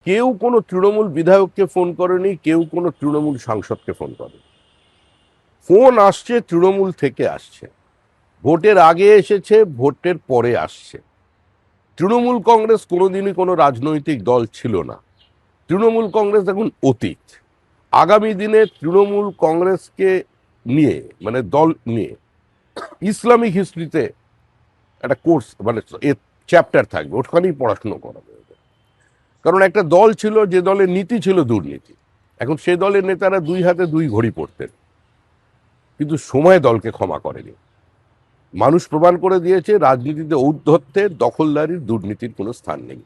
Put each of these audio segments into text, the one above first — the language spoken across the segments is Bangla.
কেউ কোনো তৃণমূল বিধায়ককে ফোন করেনি, কেউ কোনো তৃণমূল সাংসদকে ফোন করেনি। ফোন আসছে তৃণমূল থেকে আসছে, ভোটের আগে এসেছে, ভোটের পরে আসছে। তৃণমূল কংগ্রেস কোনোদিনই কোনো রাজনৈতিক দল ছিল না। তৃণমূল কংগ্রেস এখন অতীত। আগামী দিনে তৃণমূল কংগ্রেসকে নিয়ে মানে দল নিয়ে ইসলামিক হিস্ট্রিতে একটা কোর্স মানে চ্যাপ্টার থাকবে, ওখানেই পড়াশুনো করাবে। কারণ একটা দল ছিল যে দলের নীতি ছিল দুর্নীতি। এখন সে দলের নেতারা দুই হাতে দুই ঘড়ি পড়তেন, কিন্তু সময় দলকে ক্ষমা করেনি। মানুষ প্রমাণ করে দিয়েছে রাজনীতিতে ঔদ্ধত্যের, দখলদারির, দুর্নীতির কোনো স্থান নেই।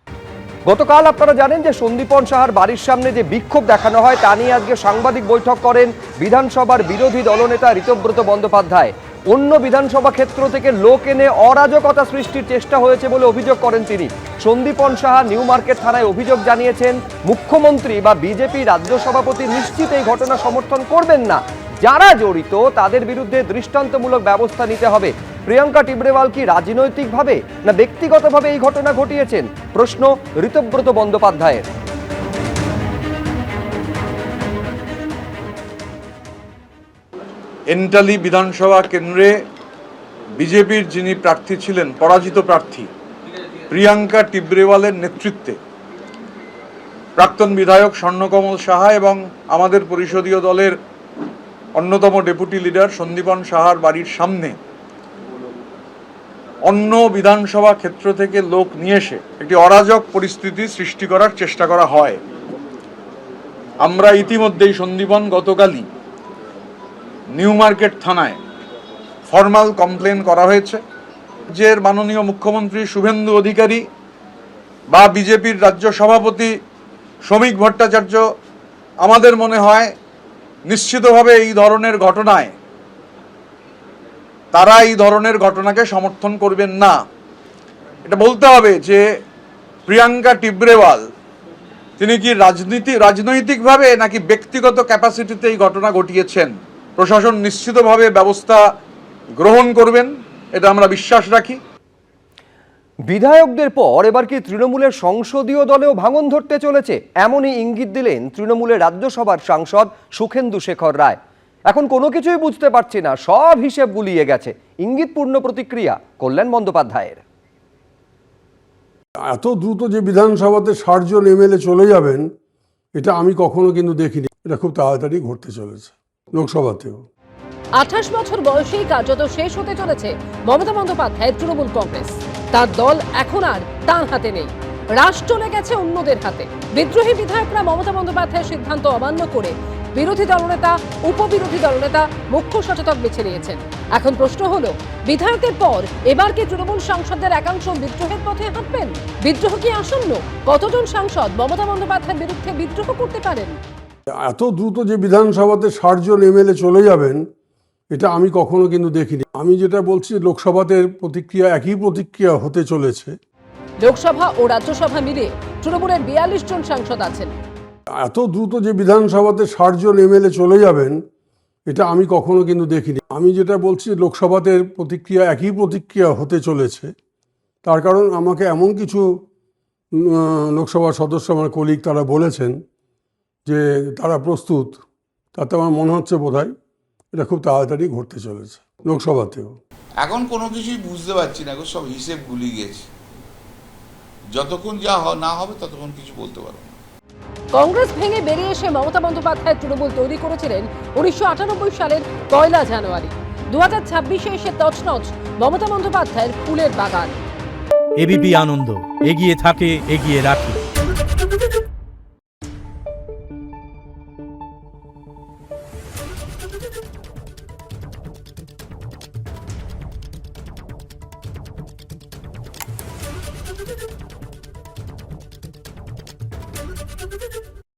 গতকাল আপনারা জানেন যে সন্দীপন সাহার বাড়ির সামনে যে বিক্ষোভ দেখানো হয় তা নিয়ে আজকে সাংবাদিক বৈঠক করেন বিধানসভার বিরোধী দলনেতা ঋতব্রত বন্দ্যোপাধ্যায়। অন্য বিধানসভা ক্ষেত্র থেকে লোক এনে অরাজকতা সৃষ্টির চেষ্টা হয়েছে বলে অভিযোগ করেন তিনি। সন্দীপন সাহা নিউ মার্কেট থানায় অভিযোগ জানিয়েছেন, মুখ্যমন্ত্রী বা বিজেপি রাজ্য সভাপতি নিশ্চিত এই ঘটনা সমর্থন করবেন না। যারা জড়িত তাদের বিরুদ্ধে দৃষ্টান্তমূলক ব্যবস্থা নিতে হবে। প্রিয়াঙ্কা টিবরেওয়াল কি রাজনৈতিকভাবে না ব্যক্তিগতভাবে এই ঘটনা ঘটিয়েছেন? প্রশ্ন ঋতব্রত বন্দ্যোপাধ্যায়ের। এন্টালি বিধানসভা কেন্দ্রে বিজেপির যিনি প্রার্থী ছিলেন, পরাজিত প্রার্থী প্রিয়াঙ্কা টিবরেওয়ালের নেতৃত্বে প্রাক্তন বিধায়ক স্বর্ণকমল সাহা এবং আমাদের পরিষদীয় দলের অন্যতম ডেপুটি লিডার সন্দীপন সাহার বাড়ির সামনে অন্য বিধানসভা ক্ষেত্র থেকে লোক নিয়ে এসে একটি অরাজক পরিস্থিতি সৃষ্টি করার চেষ্টা করা হয়। আমরা ইতিমধ্যেই সন্দীপন গতকালই নিউ মার্কেট থানায় ফর্মাল কমপ্লেন করা হয়েছে। যে মাননীয় মুখ্যমন্ত্রী শুভেন্দু অধিকারী বা বিজেপির রাজ্য সভাপতি শ্রমিক ভট্টাচার্য আমাদের মনে হয় নিশ্চিতভাবে এই ধরনের ঘটনায় তারা এই ধরনের ঘটনাকে সমর্থন করবেন না। এটা বলতে হবে যে প্রিয়াঙ্কা টিবরেওয়াল তিনি কি রাজনৈতিকভাবে নাকি ব্যক্তিগত ক্যাপাসিটিতে এই ঘটনা ঘটিয়েছেন। প্রশাসন নিশ্চিতভাবে ব্যবস্থা গ্রহণ করবেন, এটা আমরা বিশ্বাস রাখি। বিধায়কদের পর এবার কি তৃণমূলের সংসদীয় দলেও ভাঙন ধরতে চলেছে? এমনই ইঙ্গিত দিলেন তৃণমূলের রাজ্যসভার সাংসদ সুখেন্দু শেখর রায়। এখন কোনো কিছুই বুঝতে পারছি না, সব হিসেব গুলিয়ে গেছে। ইঙ্গিতপূর্ণ প্রতিক্রিয়া কল্যাণ বন্দ্যোপাধ্যায়ের। এত দ্রুত যে বিধানসভাতে ৬০ জন এমএলএ চলে যাবেন, এটা আমি কখনো কিন্তু দেখিনি। এটা খুব তাড়াতাড়ি ঘটতে চলেছে লোকসভাতেও। ২৮ বছর বয়সেই কার্যত শেষ হতে চলেছে মমতা বন্দ্যোপাধ্যায়ের তৃণমূল কংগ্রেস। তার দল এখন আর তার হাতে নেই, রাশ চলে গেছে অন্যদের হাতে। বিদ্রোহী বিধায়করা মমতা বন্দ্যোপাধ্যায়ের সিদ্ধান্ত অমান্য করে বিরোধী দলনেতা, উপবিরোধী দলনেতা, মুখ্য সচেতক বেছে নিয়েছেন। এখন প্রশ্ন হলো, বিধায়কের পর এবার কি তৃণমূল সাংসদদের একাংশ বিদ্রোহের পথে হাঁটবেন? বিদ্রোহ কি আসন্ন? কতজন সাংসদ মমতা বন্দ্যোপাধ্যায়ের বিরুদ্ধে বিদ্রোহ করতে পারেন? এত দ্রুত যে বিধানসভাতে ৬০ জন এমএলএ চলে যাবেন, এটা আমি কখনো কিন্তু দেখিনি। আমি যেটা বলছি, লোকসভাতে প্রতিক্রিয়া একই প্রতিক্রিয়া হতে চলেছে। লোকসভা ও রাজ্যসভা মিলে তৃণমূলের ৪২ জন সাংসদ আছেন। এত দ্রুত যে বিধানসভাতে ৬০ জন এমএলএ চলে যাবেন, এটা আমি কখনো কিন্তু দেখিনি। আমি যেটা বলছি, লোকসভাতে প্রতিক্রিয়া একই প্রতিক্রিয়া হতে চলেছে। তার কারণ আমাকে এমন কিছু লোকসভার সদস্য, আমার কলিগ, তারা বলেছেন যে তারা প্রস্তুত। তাতে আমার মনে হচ্ছে বোধহয় এটা খুব তাড়াতাড়ি ঘটতে চলেছে লোকসভাতেও। এখন কোনো কিছুই বুঝতে পারছি না, এখন সব হিসেব গুলিয়ে গেছে। যতক্ষণ যা না হবে ততক্ষণ কিছু বলতে পারবো না। কংগ্রেস ভেঙে বেরিয়ে এসে মমতা বন্দ্যোপাধ্যায় তৃণমূল তৈরি করেছিলেন ১৯৯৮ সালের ১ জানুয়ারি। ২০২৬-এ এসে তছনছ মমতা বন্দ্যোপাধ্যায়ের ফুলের বাগান। এবিপি আনন্দ, এগিয়ে থাকে, এগিয়ে রাখে।